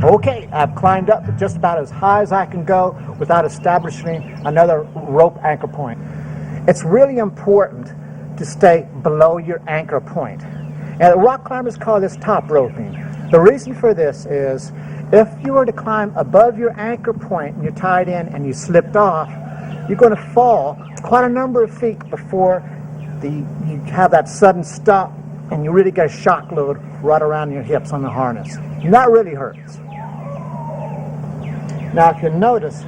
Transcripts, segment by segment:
Okay, I've climbed up just about as high as I can go without establishing another rope anchor point. It's really important to stay below your anchor point. And rock climbers call this top roping. The reason for this is if you were to climb above your anchor point and you're tied in and you slipped off, you're going to fall quite a number of feet before you have that sudden stop and you really get a shock load right around your hips on the harness. And that really hurts. Now if you notice,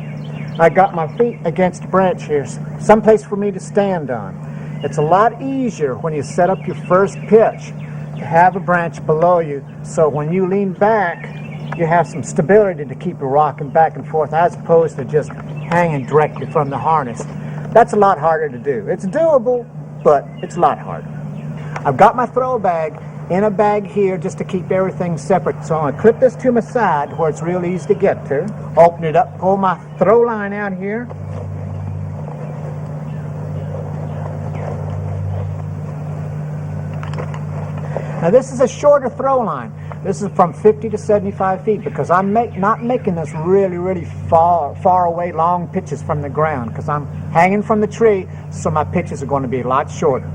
I got my feet against a branch here, someplace for me to stand on. It's a lot easier when you set up your first pitch to have a branch below you, so when you lean back, you have some stability to keep you rocking back and forth as opposed to just hanging directly from the harness. That's a lot harder to do. It's doable, but it's a lot harder. I've got my throw bag in a bag here just to keep everything separate. So I'm going to clip this to my side where it's real easy to get to. Open it up, pull my throw line out here. Now this is a shorter throw line. This is from 50 to 75 feet because I'm not making this really far away long pitches from the ground because I'm hanging from the tree, so my pitches are going to be a lot shorter.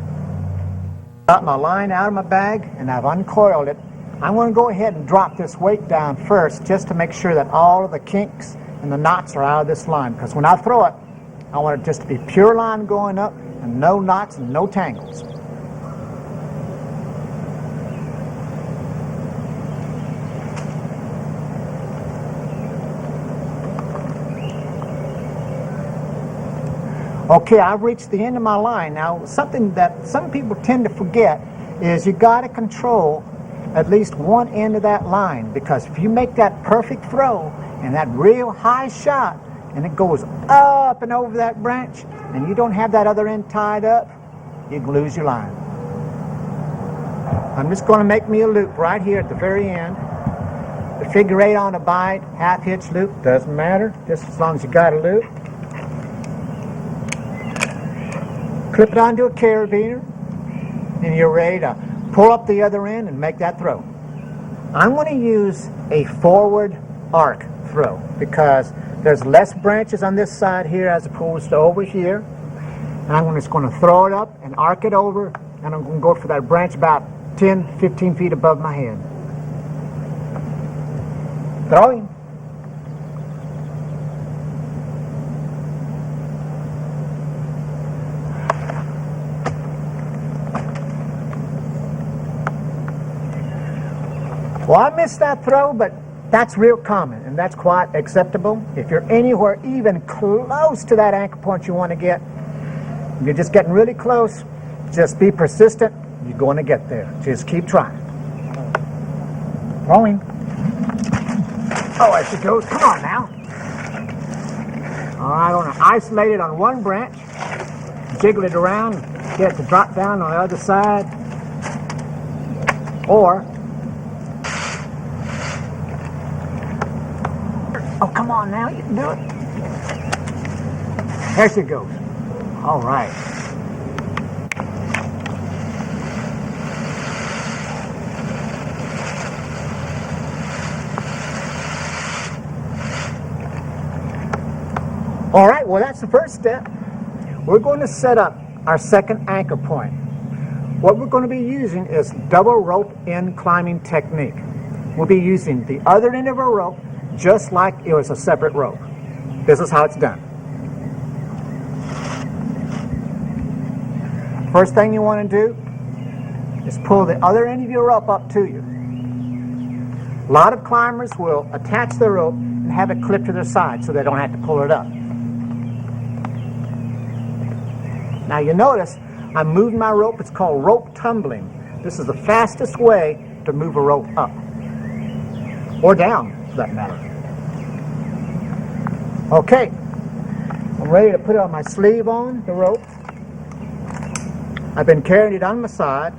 Got my line out of my bag and I've uncoiled it. I'm going to go ahead and drop this weight down first just to make sure that all of the kinks and the knots are out of this line, because when I throw it, I want it just to be pure line going up and no knots and no tangles. Okay, I've reached the end of my line. Now, something that some people tend to forget is you got to control at least one end of that line, because if you make that perfect throw and that real high shot and it goes up and over that branch and you don't have that other end tied up, you can lose your line. I'm just going to make me a loop right here at the very end. The figure 8 on a bite, half hitch loop, doesn't matter, just as long as you got a loop. Clip it onto a carabiner, and you're ready to pull up the other end and make that throw. I'm going to use a forward arc throw because there's less branches on this side here as opposed to over here. And I'm just going to throw it up and arc it over, and I'm going to go for that branch about 10, 15 feet above my head. Throwing. Well, I missed that throw, but that's real common, and that's quite acceptable. If you're anywhere even close to that anchor point you want to get, you're just getting really close, just be persistent, you're going to get there. Just keep trying. Throwing. Oh, there she goes. Come on now. All right, I want to isolate it on one branch, jiggle it around, get it to drop down on the other side, or oh, come on now, you can do it. There she goes. All right. All right, well, that's the first step. We're going to set up our second anchor point. What we're going to be using is double rope end climbing technique. We'll be using the other end of our rope just like it was a separate rope. This is how it's done. First thing you want to do is pull the other end of your rope up to you. A lot of climbers will attach their rope and have it clipped to their side so they don't have to pull it up. Now you notice I'm moving my rope. It's called rope tumbling. This is the fastest way to move a rope up or down for that matter. Okay, I'm ready to put on my sleeve on the rope. I've been carrying it on my side.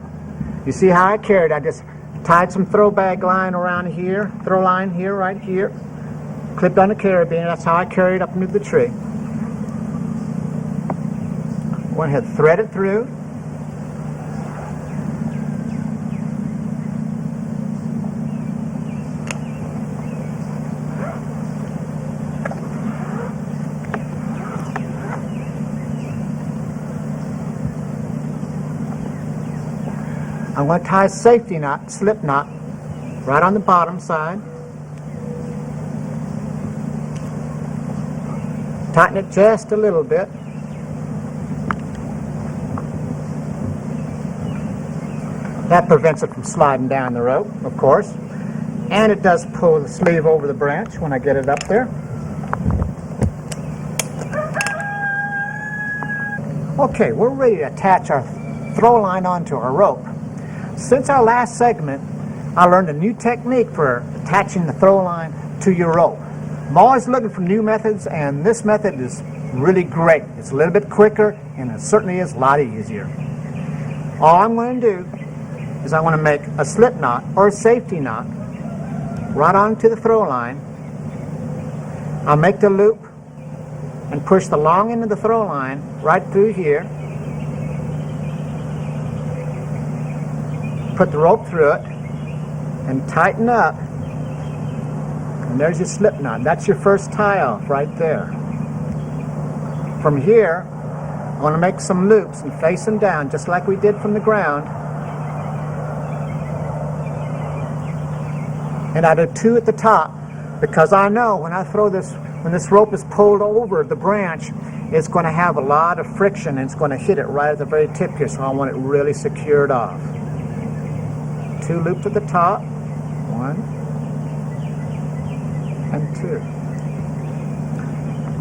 You see how I carried it? I just tied some throw bag line around here, throw line here, right here, clipped on the carabiner. That's how I carried it up into the tree. Went ahead, thread it through. I'm going to tie a safety knot, slip knot, right on the bottom side. Tighten it just a little bit. That prevents it from sliding down the rope, of course. And it does pull the sleeve over the branch when I get it up there. Okay, we're ready to attach our throw line onto our rope. Since our last segment, I learned a new technique for attaching the throw line to your rope. I'm always looking for new methods, and this method is really great. It's a little bit quicker, and it certainly is a lot easier. All I'm going to do is I want to make a slip knot or a safety knot right onto the throw line. I'll make the loop and push the long end of the throw line right through here. Put the rope through it and tighten up. And there's your slip knot. That's your first tie off right there. From here, I want to make some loops and face them down just like we did from the ground. And I do 2 at the top because I know when I throw this, when this rope is pulled over the branch, it's going to have a lot of friction and it's going to hit it right at the very tip here, so I want it really secured off. 2 loops at the top, 1 and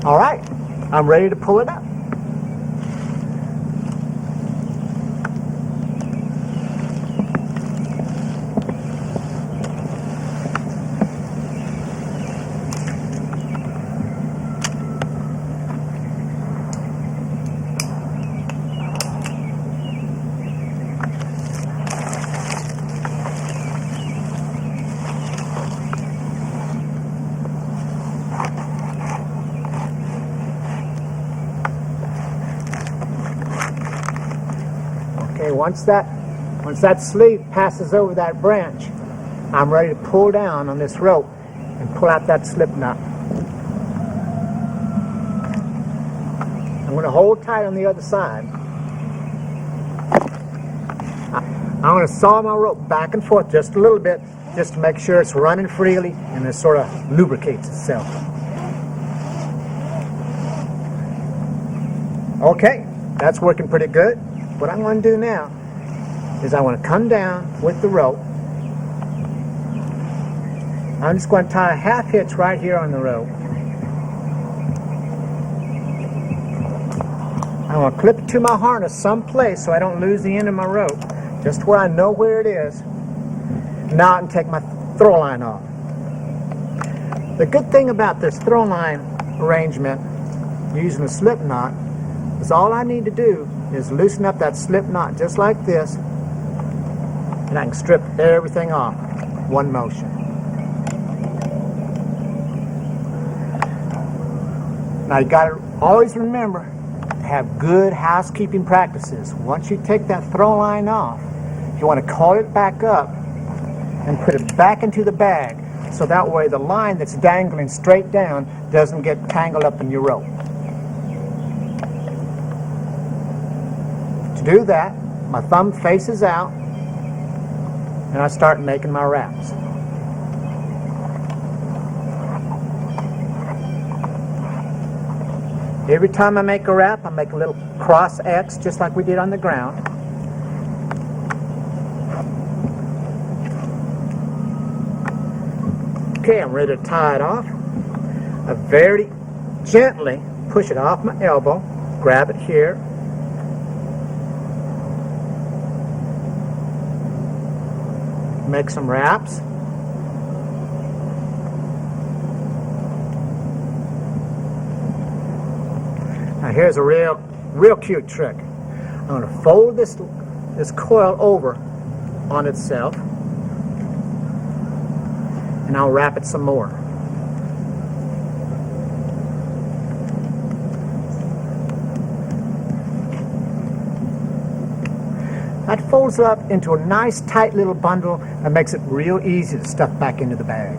2. All right, I'm ready to pull it up. Okay, once that sleeve passes over that branch, I'm ready to pull down on this rope and pull out that slip knot. I'm going to hold tight on the other side. I'm going to saw my rope back and forth just a little bit just to make sure it's running freely and it sort of lubricates itself. Okay, that's working pretty good. What I'm going to do now is I want to come down with the rope. I'm just going to tie a half hitch right here on the rope. I want to clip it to my harness someplace so I don't lose the end of my rope, just where I know where it is. Now I can take my throw line off. The good thing about this throw line arrangement using a slip knot is all I need to do is loosen up that slip knot just like this, and I can strip everything off one motion. Now you got to always remember to have good housekeeping practices. Once you take that throw line off, you want to coil it back up and put it back into the bag, so that way the line that's dangling straight down doesn't get tangled up in your rope. To do that, my thumb faces out and I start making my wraps. Every time I make a wrap, I make a little cross X just like we did on the ground. Okay, I'm ready to tie it off. I very gently push it off my elbow, grab it here, make some wraps. Now here's a real cute trick. I'm going to fold this coil over on itself, and I'll wrap it some more. That folds up into a nice tight little bundle and makes it real easy to stuff back into the bag.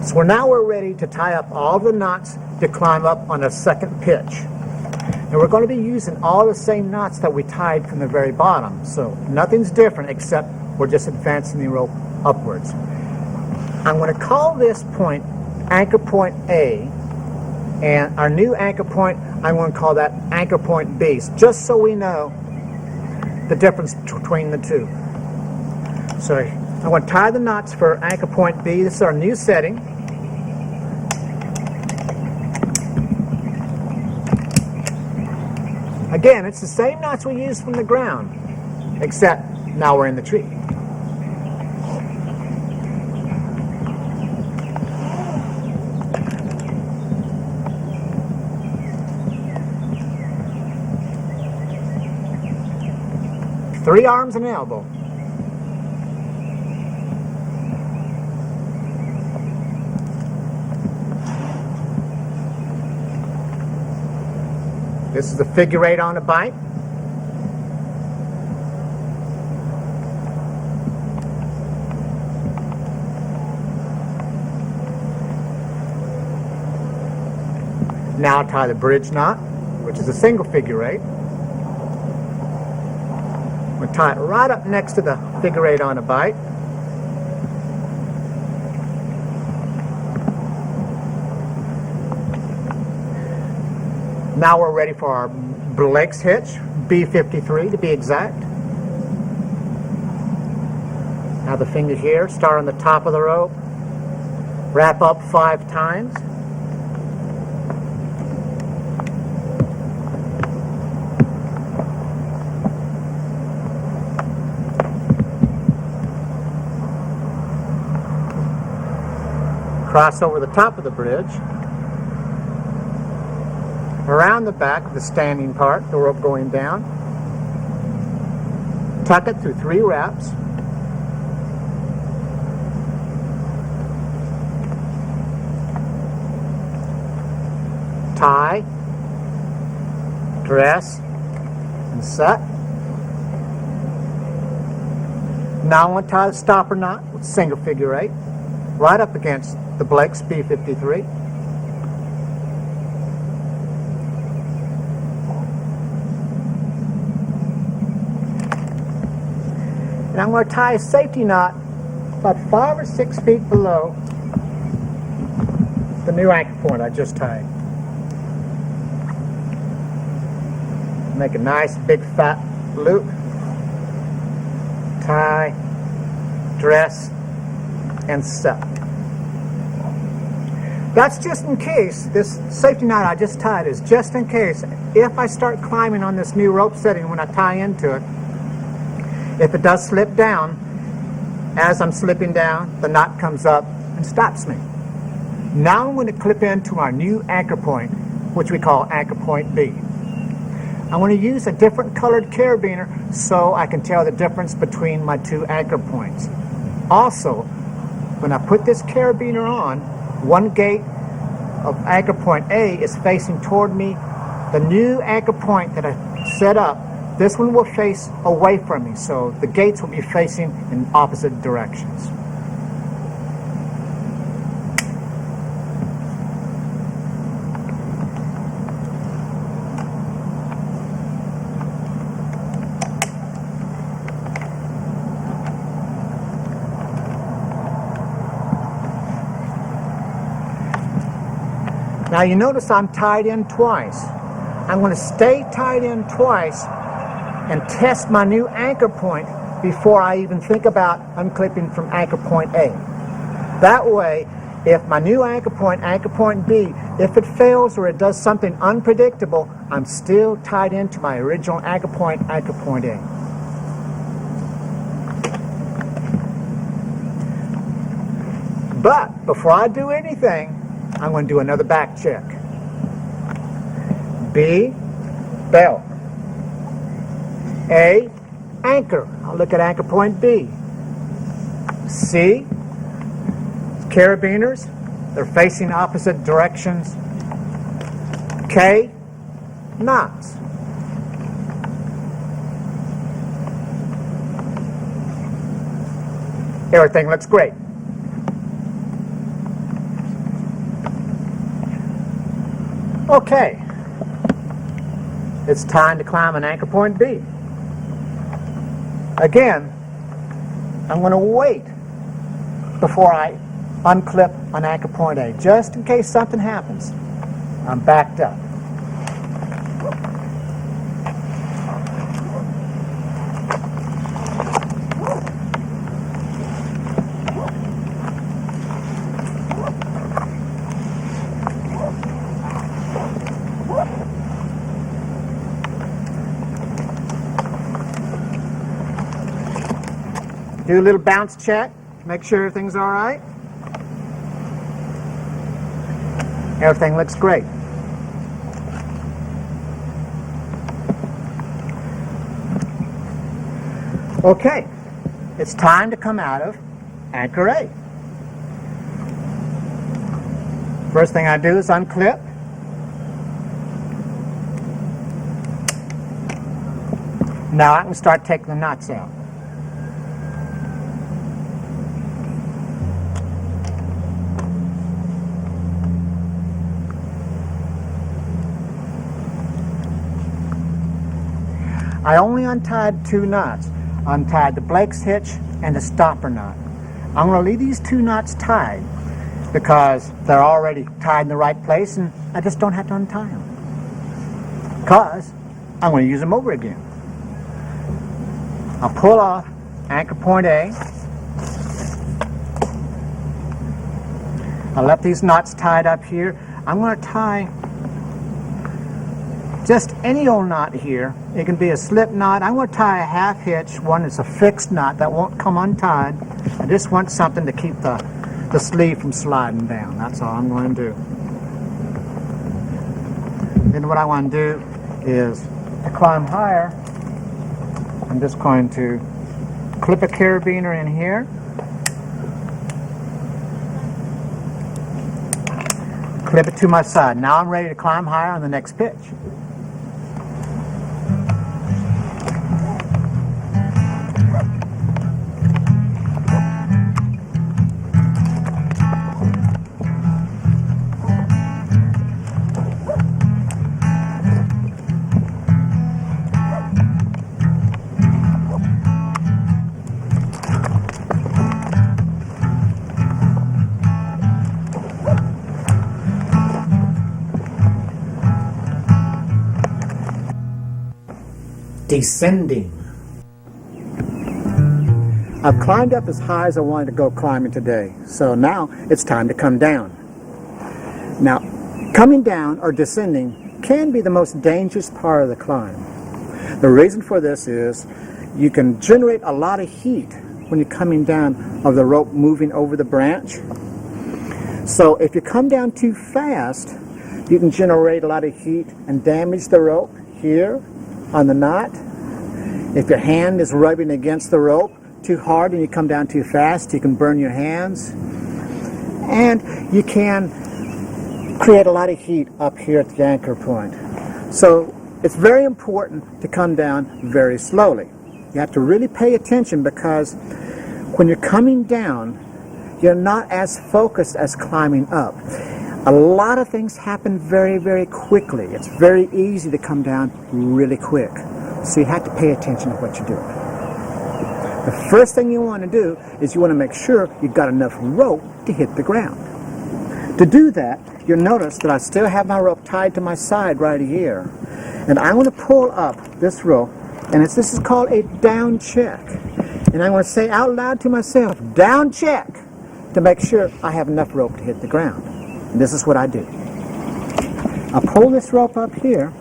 So now we're ready to tie up all the knots to climb up on a second pitch. And we're going to be using all the same knots that we tied from the very bottom. So nothing's different except we're just advancing the rope upwards. I'm going to call this point anchor point A, and our new anchor point, I'm going to call that anchor point B, just so we know the difference between the two. So I'm going to tie the knots for anchor point B. This is our new setting. Again, it's the same knots we used from the ground, except now we're in the tree. Three arms and elbow. This is the figure eight on a bite. Now tie the bridge knot, which is a single figure eight. We'll tie it right up next to the figure eight on a bite. Now we're ready for our Blake's hitch, B53 to be exact. Now the finger here, start on the top of the rope, wrap up 5 times. Cross over the top of the bridge, around the back of the standing part, the rope going down, tuck it through 3 wraps, tie, dress, and set. Now I'm going to tie the stopper knot with single figure eight right up against the Blake's B53. And I'm going to tie a safety knot about 5 or 6 feet below the new anchor point I just tied. Make a nice big fat loop. Tie, dress, and set. That's just in case. This safety knot I just tied is just in case if I start climbing on this new rope setting when I tie into it, if it does slip down, as I'm slipping down, the knot comes up and stops me. Now I'm going to clip into our new anchor point, which we call anchor point B. I'm going to use a different colored carabiner so I can tell the difference between my 2 anchor points. Also, when I put this carabiner on, one gate of anchor point A is facing toward me. The new anchor point that I set up, this one will face away from me, so the gates will be facing in opposite directions. Now you notice I'm tied in twice. I'm going to stay tied in twice and test my new anchor point before I even think about unclipping from anchor point A. That way, if my new anchor point B, if it fails or it does something unpredictable, I'm still tied into my original anchor point A. But before I do anything, I'm going to do another back check. B, belt. A, anchor. I'll look at anchor point B. C, carabiners. They're facing opposite directions. K, knots. Everything looks great. Okay, it's time to climb an anchor point B. Again, I'm going to wait before I unclip an anchor point A, just in case something happens. I'm backed up. Do a little bounce check, make sure everything's all right. Everything looks great. Okay, it's time to come out of anchor A. First thing I do is unclip. Now I can start taking the knots out. I only untied 2 knots. Untied the Blake's hitch and the stopper knot. I'm going to leave these 2 knots tied because they're already tied in the right place and I just don't have to untie them. Because I'm going to use them over again. I'll pull off anchor point A. I'll let these knots tied up here. I'm going to tie just any old knot here. It can be a slip knot. I'm going to tie a half hitch, one that's a fixed knot that won't come untied. I just want something to keep the sleeve from sliding down. That's all I'm going to do. Then what I want to do is to climb higher. I'm just going to clip a carabiner in here. Clip it to my side. Now I'm ready to climb higher on the next pitch. Descending. I've climbed up as high as I wanted to go climbing today, so now it's time to come down. Now, coming down or descending can be the most dangerous part of the climb. The reason for this is you can generate a lot of heat when you're coming down of the rope moving over the branch. So if you come down too fast, you can generate a lot of heat and damage the rope here on the knot. If your hand is rubbing against the rope too hard and you come down too fast, you can burn your hands. And you can create a lot of heat up here at the anchor point. So it's very important to come down very slowly. You have to really pay attention because when you're coming down, you're not as focused as climbing up. A lot of things happen very, very quickly. It's very easy to come down really quick. So you have to pay attention to what you're doing. The first thing you want to do is you want to make sure you've got enough rope to hit the ground. To do that, you'll notice that I still have my rope tied to my side right here. And I'm going to pull up this rope, and this is called a down check. And I'm going to say out loud to myself, down check, to make sure I have enough rope to hit the ground. And this is what I do. I pull this rope up here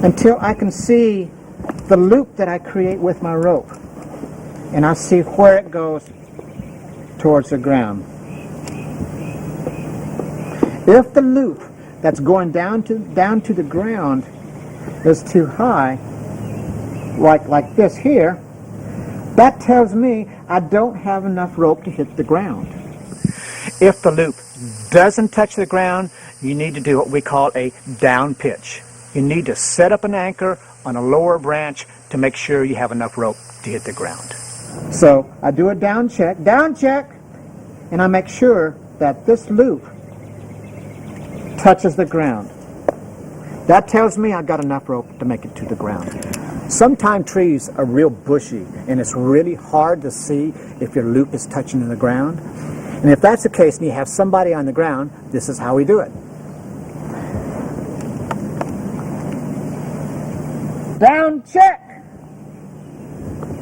until I can see the loop that I create with my rope. And I see where it goes towards the ground. If the loop that's going down to the ground is too high, like this here, that tells me I don't have enough rope to hit the ground. If the loop doesn't touch the ground, you need to do what we call a down pitch. You need to set up an anchor on a lower branch to make sure you have enough rope to hit the ground. So I do a down check, and I make sure that this loop touches the ground. That tells me I've got enough rope to make it to the ground. Sometimes trees are real bushy and it's really hard to see if your loop is touching the ground. And if that's the case and you have somebody on the ground, this is how we do it. Down check.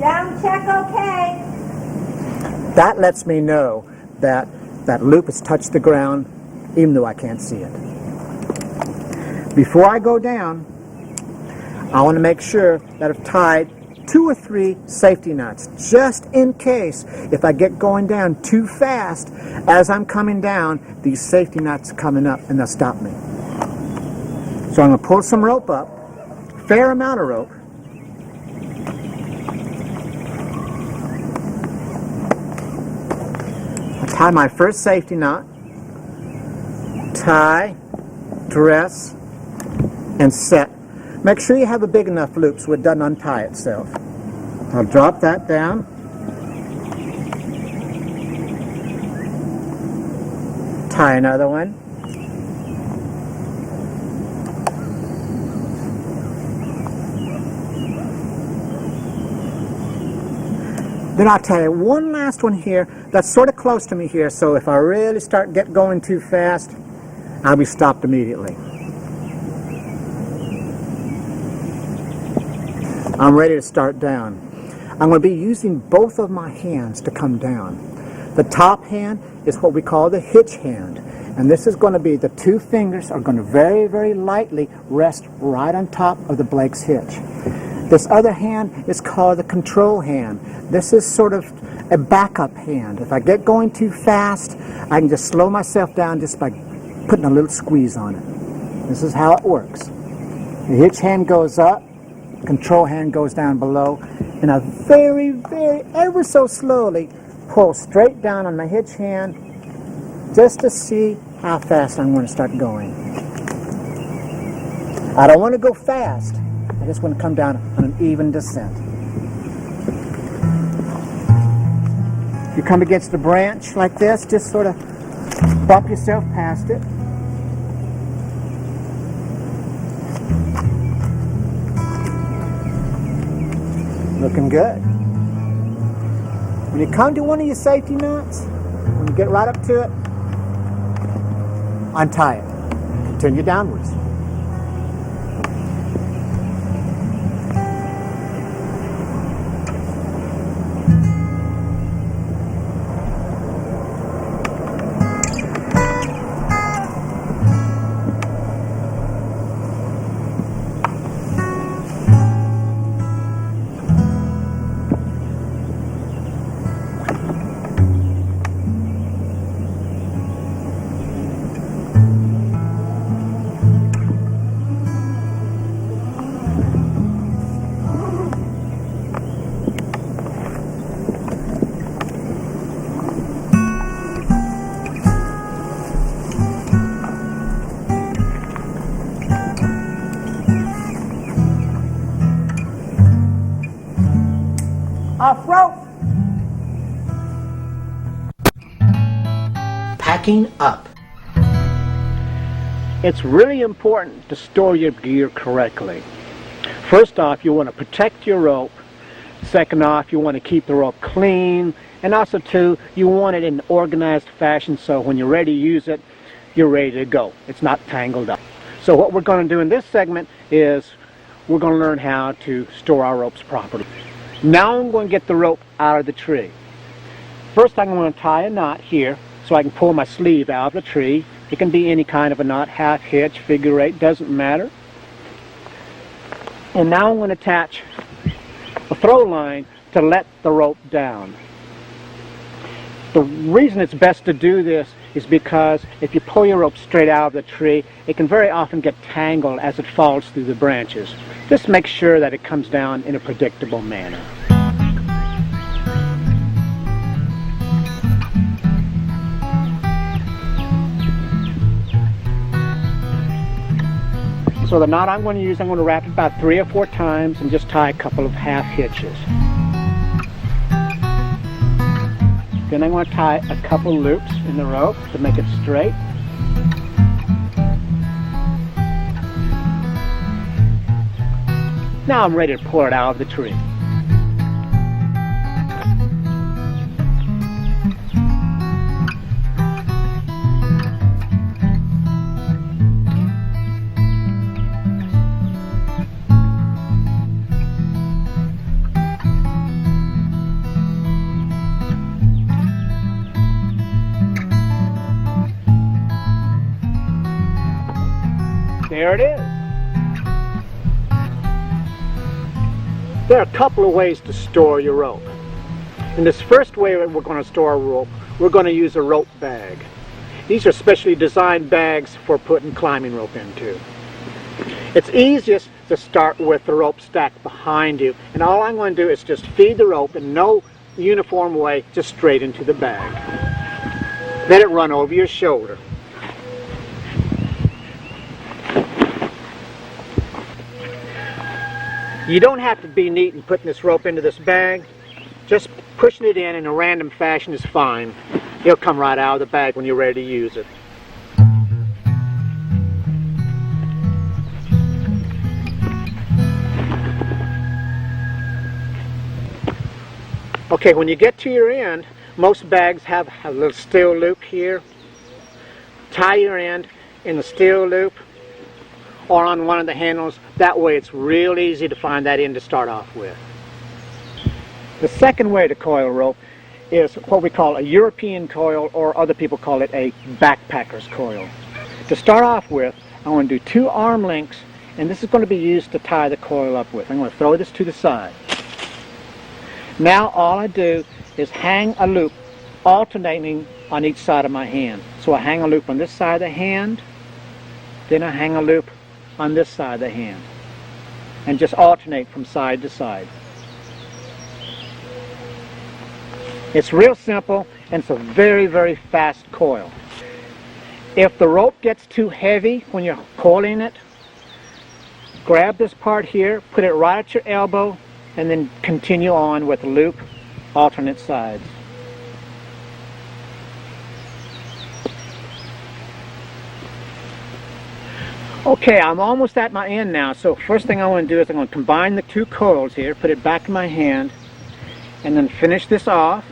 Down check, okay. That lets me know that that loop has touched the ground even though I can't see it. Before I go down, I want to make sure that I've tied 2 or 3 safety knots, just in case if I get going down too fast, as I'm coming down, these safety knots are coming up and they'll stop me. So I'm going to pull some rope up, fair amount of rope. I tie my first safety knot, tie, dress, and set. Make sure you have a big enough loop so it doesn't untie itself. I'll drop that down. Tie another one. Then I'll tie one last one here that's sort of close to me here, so if I really start going too fast, I'll be stopped immediately. I'm ready to start down. I'm going to be using both of my hands to come down. The top hand is what we call the hitch hand. And this is going to be the 2 fingers are going to very, very lightly rest right on top of the Blake's hitch. This other hand is called the control hand. This is sort of a backup hand. If I get going too fast, I can just slow myself down just by putting a little squeeze on it. This is how it works. The hitch hand goes up. Control hand goes down below, and I very, very, ever so slowly pull straight down on my hitch hand just to see how fast I'm going to start going. I don't want to go fast. I just want to come down on an even descent. If you come against a branch like this, just sort of bump yourself past it. Looking good. When you come to one of your safety knots, when you get right up to it, untie it. Continue downwards. Off rope. Packing up. It's really important to store your gear correctly. First off, you want to protect your rope. Second off, you want to keep the rope clean. And also, too, you want it in an organized fashion so when you're ready to use it, you're ready to go. It's not tangled up. So what we're going to do in this segment is we're going to learn how to store our ropes properly. Now I'm going to get the rope out of the tree. First I'm going to tie a knot here so I can pull my sleeve out of the tree. It can be any kind of a knot, half hitch, figure eight, doesn't matter. And now I'm going to attach a throw line to let the rope down. The reason it's best to do this is because if you pull your rope straight out of the tree, it can very often get tangled as it falls through the branches. Just make sure that it comes down in a predictable manner. So the knot I'm going to use, I'm going to wrap it about 3 or 4 times and just tie a couple of half hitches. Then I'm going to tie a couple loops in the rope to make it straight. Now I'm ready to pull it out of the tree. There it is. There are a couple of ways to store your rope. In this first way that we're going to store a rope, we're going to use a rope bag. These are specially designed bags for putting climbing rope into. It's easiest to start with the rope stacked behind you, and all I'm going to do is just feed the rope in no uniform way, just straight into the bag. Let it run over your shoulder. You don't have to be neat in putting this rope into this bag. Just pushing it in a random fashion is fine. It'll come right out of the bag when you're ready to use it. Okay, when you get to your end, most bags have a little steel loop here. Tie your end in the steel loop or on one of the handles. That way it's real easy to find that end to start off with. The second way to coil rope is what we call a European coil, or other people call it a backpacker's coil. To start off with, I want to do 2 arm lengths, and this is going to be used to tie the coil up with. I'm going to throw this to the side. Now all I do is hang a loop alternating on each side of my hand. So I hang a loop on this side of the hand, then I hang a loop on this side of the hand, and just alternate from side to side. It's real simple, and it's a very, very fast coil. If the rope gets too heavy when you're coiling it, grab this part here, put it right at your elbow, and then continue on with the loop, alternate sides. Okay, I'm almost at my end now, so first thing I want to do is I'm going to combine the 2 coils here, put it back in my hand, and then finish this off.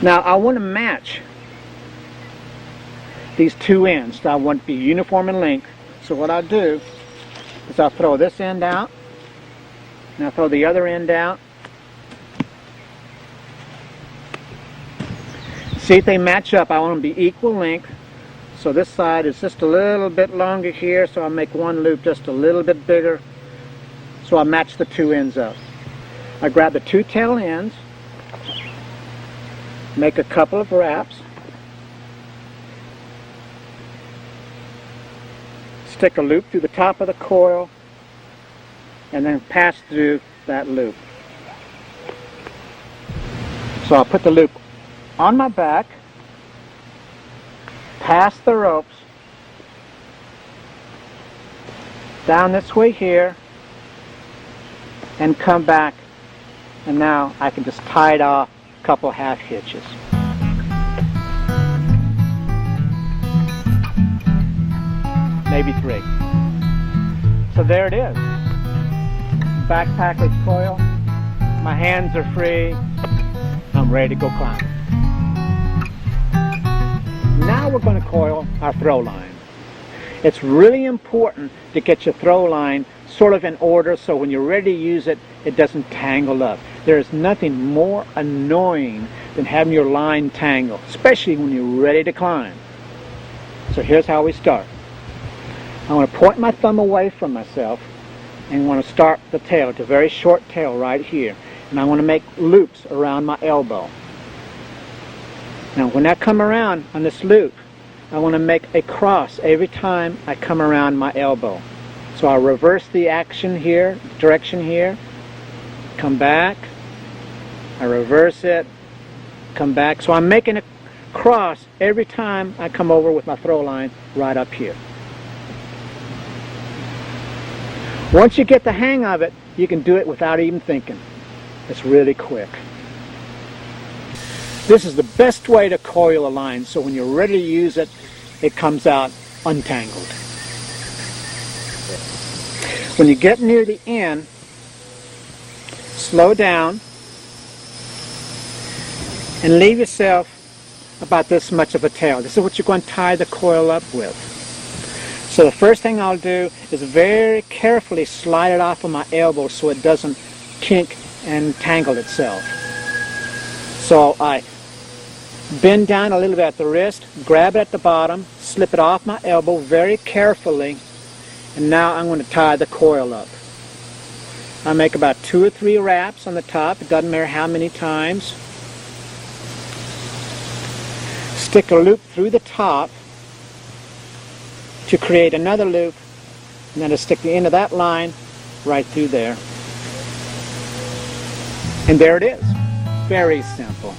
Now I want to match these 2 ends. I want to be uniform in length. So what I'll do is I'll throw this end out, and I'll throw the other end out. See if they match up. I want them to be equal length. So this side is just a little bit longer here, so I'll make one loop just a little bit bigger. So I'll match the 2 ends up. I grab the 2 tail ends, make a couple of wraps, stick a loop through the top of the coil, and then pass through that loop. So I'll put the loop on my back, pass the ropes, down this way here, and come back, and now I can just tie it off a couple half hitches. Maybe 3. So there it is. Backpacker's coil. My hands are free. I'm ready to go climbing. Now we're going to coil our throw line. It's really important to get your throw line sort of in order so when you're ready to use it, it doesn't tangle up. There is nothing more annoying than having your line tangle, especially when you're ready to climb. So here's how we start. I want to point my thumb away from myself and want to start the tail. It's a very short tail right here. And I want to make loops around my elbow. Now when I come around on this loop, I want to make a cross every time I come around my elbow. So I'll reverse the action here, direction here, come back, I reverse it, come back. So I'm making a cross every time I come over with my throw line right up here. Once you get the hang of it, you can do it without even thinking. It's really quick. This is the best way to coil a line, so when you're ready to use it, it comes out untangled. When you get near the end, slow down and leave yourself about this much of a tail. This is what you're going to tie the coil up with. So the first thing I'll do is very carefully slide it off of my elbow so it doesn't kink and tangle itself. So I bend down a little bit at the wrist, grab it at the bottom, slip it off my elbow very carefully, and now I'm going to tie the coil up. I make about 2 or 3 wraps on the top. It doesn't matter how many times. Stick a loop through the top to create another loop, and then to stick the end of that line right through there. And there it is. Very simple.